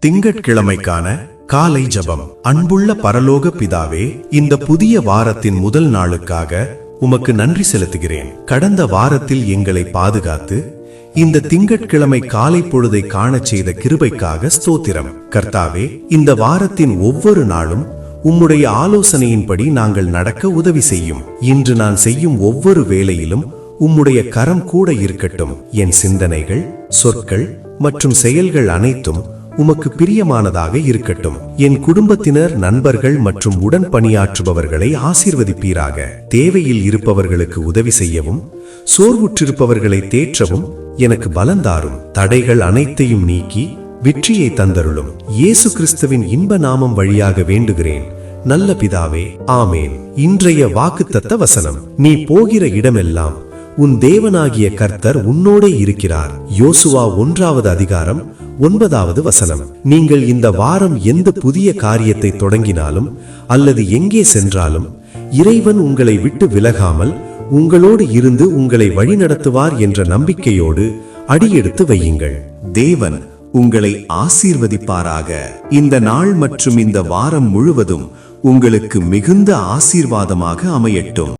திங்கட்கிழமைக்கான காலை ஜெபம். அன்புள்ள பரலோக பிதாவே, இந்த புதிய வாரத்தின் முதல் நாளுக்காக உமக்கு நன்றி செலுத்துகிறேன். கடந்த வாரத்தில் எங்களை பாதுகாத்து இந்த திங்கட்கிழமை காலை பொழுதை காணச் செய்த கிருபைக்காக ஸ்தோத்திரம். கர்த்தாவே, இந்த வாரத்தின் ஒவ்வொரு நாளும் உம்முடைய ஆலோசனையின்படி நாங்கள் நடக்க உதவி செய்யும். இன்று நான் செய்யும் ஒவ்வொரு வேளையிலும் உம்முடைய கரம் கூட இருக்கட்டும். என் சிந்தனைகள், சொற்கள் மற்றும் செயல்கள் அனைத்தும் உமக்கு பிரியமானதாக இருக்கட்டும். என் குடும்பத்தினர், நண்பர்கள் மற்றும் உடன் பணியாற்றுபவர்களை ஆசீர்வதிப்பீராக. தேவையில் இருப்பவர்களுக்கு உதவி செய்யவும் சோர்வுற்றிருப்பவர்களை தேற்றவும் எனக்கு பலந்தாரும். தடைகள் அனைத்தையும் நீக்கி வெற்றியை தந்தருளும். இயேசு கிறிஸ்துவின் இன்ப நாமம் வழியாக வேண்டுகிறேன் நல்ல பிதாவே, ஆமேன். இன்றைய வாக்குத்தத்த வசனம்: நீ போகிற இடமெல்லாம் உன் தேவனாகிய கர்த்தர் உன்னோடே இருக்கிறார். யோசுவா 1வது அதிகாரம் 9வது வசனம். நீங்கள் இந்த வாரம் எந்த புதிய காரியத்தை தொடங்கினாலும் அல்லது எங்கே சென்றாலும் இறைவன் உங்களை விட்டு விலகாமல் உங்களோடு இருந்து உங்களை வழிநடத்துவார் என்ற நம்பிக்கையோடு அடியெடுத்து வையுங்கள். தேவன் உங்களை ஆசீர்வதிப்பாராக. இந்த நாள் மற்றும் இந்த வாரம் முழுவதும் உங்களுக்கு மிகுந்த ஆசீர்வாதமாக அமையட்டும்.